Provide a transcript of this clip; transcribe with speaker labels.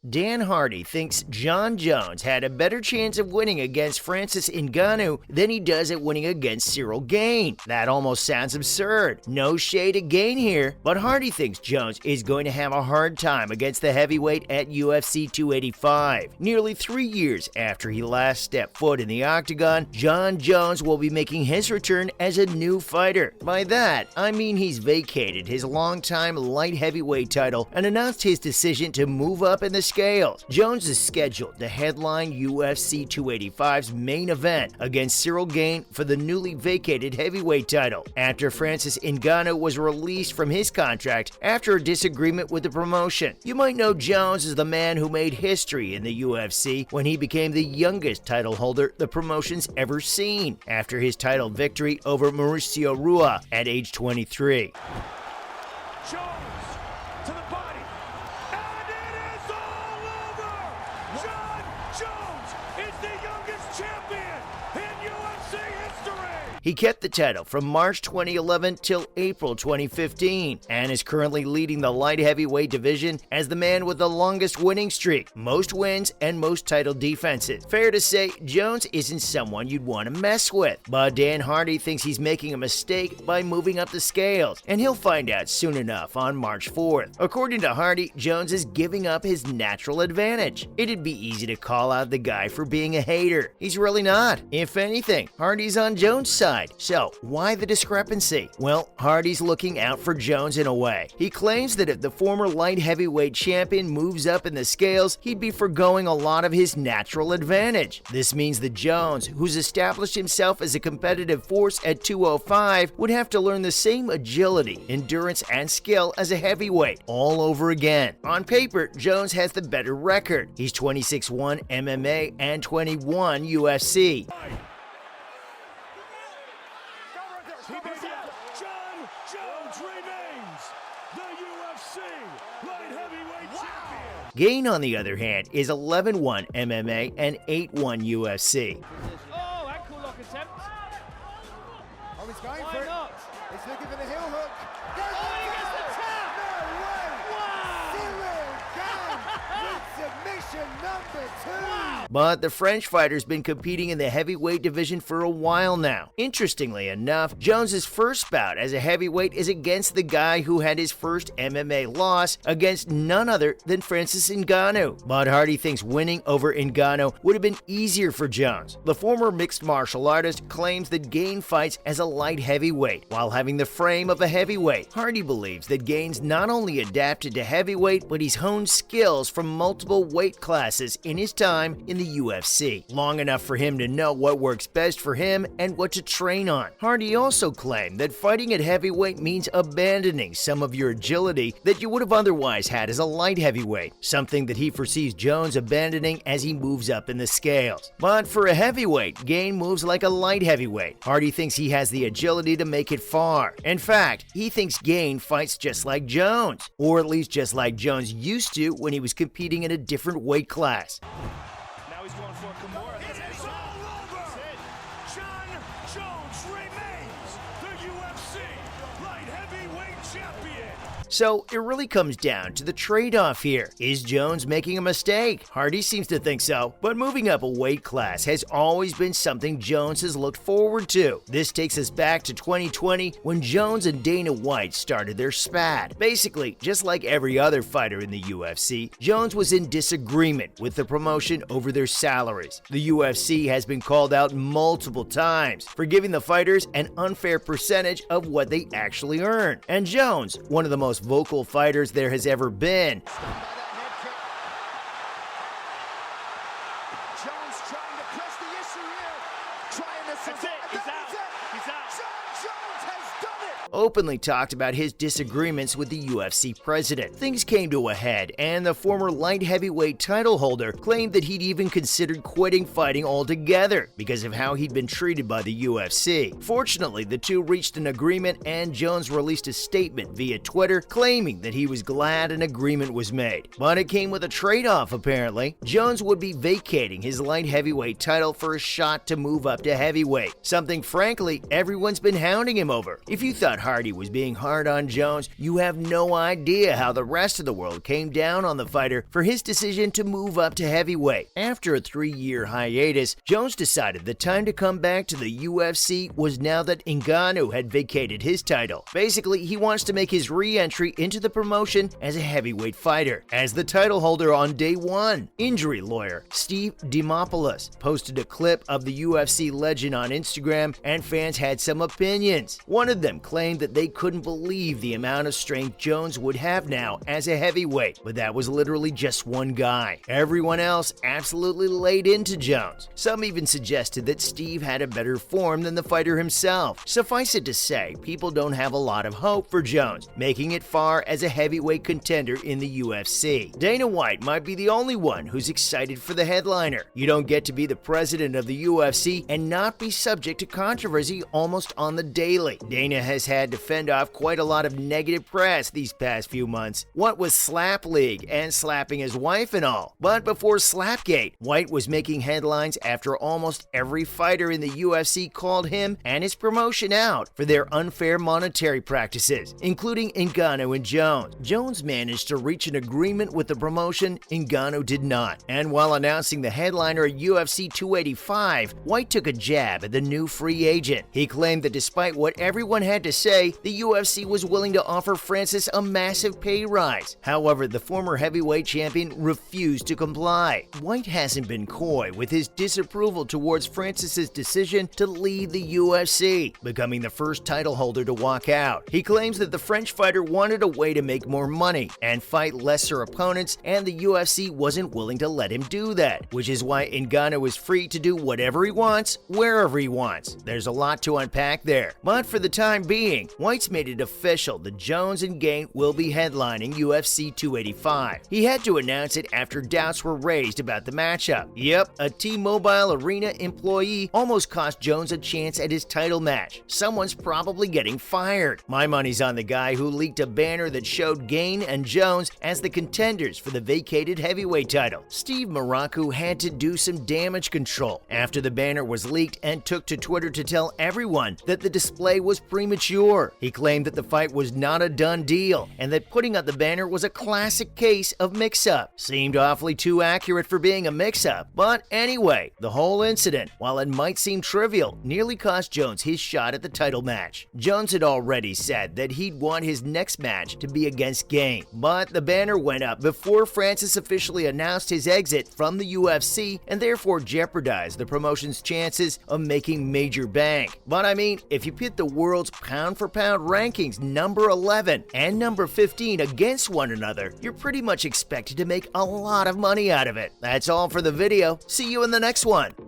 Speaker 1: Dan Hardy thinks Jon Jones had a better chance of winning against Francis Ngannou than he does at winning against Cyril Gane. That almost sounds absurd. No shade at Gane here, but Hardy thinks Jones is going to have a hard time against the heavyweight at UFC 285. Nearly 3 years after he last stepped foot in the octagon, Jon Jones will be making his return as a new fighter. By that, I mean he's vacated his longtime light heavyweight title and announced his decision to move up in the scales. Jones is scheduled to headline UFC 285's main event against Cyril Gane for the newly vacated heavyweight title, after Francis Ngannou was released from his contract after a disagreement with the promotion. You might know Jones as the man who made history in the UFC when he became the youngest title holder the promotion's ever seen, after his title victory over Mauricio Rua at age 23.
Speaker 2: Jones to the body, and it is all over! Jon Jones is the youngest champion in UFC history!
Speaker 1: He kept the title from March 2011 till April 2015 and is currently leading the light heavyweight division as the man with the longest winning streak, most wins, and most title defenses. Fair to say, Jones isn't someone you'd want to mess with, but Dan Hardy thinks he's making a mistake by moving up the scales, and he'll find out soon enough on March 4th. According to Hardy, Jones is giving up his natural advantage. It'd be easy to call out the guy for being a hater. He's really not. If anything, Hardy's on Jones' side. So, why the discrepancy? Well, Hardy's looking out for Jones in a way. He claims that if the former light heavyweight champion moves up in the scales, he'd be forgoing a lot of his natural advantage. This means that Jones, who's established himself as a competitive force at 205, would have to learn the same agility, endurance, and skill as a heavyweight all over again. On paper, Jones has the better record. He's 26-1 MMA and 21 UFC.
Speaker 2: Jon Jones remains the UFC light heavyweight champion.
Speaker 1: Gane, on the other hand, is 11-1 MMA and 8-1 UFC.
Speaker 3: Oh, ankle lock attempt.
Speaker 4: Oh, he's going
Speaker 3: Why
Speaker 4: for it.
Speaker 3: not?
Speaker 4: He's looking for the heel hook.
Speaker 3: Oh, he gets the tap!
Speaker 4: No way! Cyril Gane with submission number 2.
Speaker 1: But the French fighter's been competing in the heavyweight division for a while now. Interestingly enough, Jones's first bout as a heavyweight is against the guy who had his first MMA loss against none other than Francis Ngannou. But Hardy thinks winning over Ngannou would have been easier for Jones. The former mixed martial artist claims that Gane fights as a light heavyweight while having the frame of a heavyweight. Hardy believes that Gane's not only adapted to heavyweight, but he's honed skills from multiple weight classes in his time in the UFC, long enough for him to know what works best for him and what to train on. Hardy also claimed that fighting at heavyweight means abandoning some of your agility that you would have otherwise had as a light heavyweight, something that he foresees Jones abandoning as he moves up in the scales. But for a heavyweight, Gane moves like a light heavyweight. Hardy thinks he has the agility to make it far. In fact, he thinks Gane fights just like Jones, or at least just like Jones used to when he was competing in a different weight class.
Speaker 2: Now he's going for Kimura. It is all over! Jon Jones remains the UFC light heavyweight champion.
Speaker 1: So it really comes down to the trade-off here. Is Jones making a mistake? Hardy seems to think so, but moving up a weight class has always been something Jones has looked forward to. This takes us back to 2020 when Jones and Dana White started their spat. Basically, just like every other fighter in the UFC, Jones was in disagreement with the promotion over their salaries. The UFC has been called out multiple times for giving the fighters an unfair percentage of what they actually earn. And Jones, one of the most vocal fighters there has ever been,
Speaker 4: Jones trying to press the issue here. Trying to
Speaker 3: That's it. He's out. He's out.
Speaker 4: Jon Jones has done it.
Speaker 1: openly talked about his disagreements with the UFC president. Things came to a head, and the former light heavyweight title holder claimed that he'd even considered quitting fighting altogether because of how he'd been treated by the UFC. Fortunately, the two reached an agreement, and Jones released a statement via Twitter claiming that he was glad an agreement was made. But it came with a trade-off, apparently. Jones would be vacating his light heavyweight title for a shot to move up up to heavyweight, something frankly everyone's been hounding him over. If you thought Hardy was being hard on Jones, you have no idea how the rest of the world came down on the fighter for his decision to move up to heavyweight. After a 3-year hiatus, Jones decided the time to come back to the UFC was now that Ngannou had vacated his title. Basically, he wants to make his re-entry into the promotion as a heavyweight fighter, as the title holder on day one. Injury lawyer Steve Dimopoulos posted a clip of the UFC legend on Instagram, and fans had some opinions. One of them claimed that they couldn't believe the amount of strength Jones would have now as a heavyweight, but that was literally just one guy. Everyone else absolutely laid into Jones. Some even suggested that Steve had a better form than the fighter himself. Suffice it to say, people don't have a lot of hope for Jones making it far as a heavyweight contender in the UFC. Dana White might be the only one who's excited for the headliner. You don't get to be the president of the UFC and not be subject to controversy almost on the daily. Dana has had to fend off quite a lot of negative press these past few months. What with Slap League and slapping his wife and all. But before Slapgate, White was making headlines after almost every fighter in the UFC called him and his promotion out for their unfair monetary practices, including Ngannou and Jones. Jones managed to reach an agreement with the promotion, Ngannou did not. And while announcing the headliner at UFC 285, White took a jab at the new free agent. He claimed that despite what everyone had to say, the UFC was willing to offer Francis a massive pay rise. However, the former heavyweight champion refused to comply. White hasn't been coy with his disapproval towards Francis's decision to leave the UFC, becoming the first title holder to walk out. He claims that the French fighter wanted a way to make more money and fight lesser opponents, and the UFC wasn't willing to let him do that, which is why Ngannou is free to do whatever he wants, wherever he wants. There's a lot to unpack there. But for the time being, White's made it official that Jones and Gane will be headlining UFC 285. He had to announce it after doubts were raised about the matchup. Yep, a T-Mobile Arena employee almost cost Jones a chance at his title match. Someone's probably getting fired. My money's on the guy who leaked a banner that showed Gane and Jones as the contenders for the vacated heavyweight title. Steve Maracu had to do some damage control after the banner was leaked and took to Twitter to tell everyone that the display was premature. He claimed that the fight was not a done deal and that putting up the banner was a classic case of mix-up. Seemed awfully too accurate for being a mix-up. But anyway, the whole incident, while it might seem trivial, nearly cost Jones his shot at the title match. Jones had already said that he'd want his next match to be against Gane, but the banner went up before Francis officially announced his exit from the UFC and therefore jeopardized the promotion's chances of making major bank. But I mean, if you pit the world's pound-for-pound rankings number 11 and number 15 against one another, you're pretty much expected to make a lot of money out of it. That's all for the video. See you in the next one.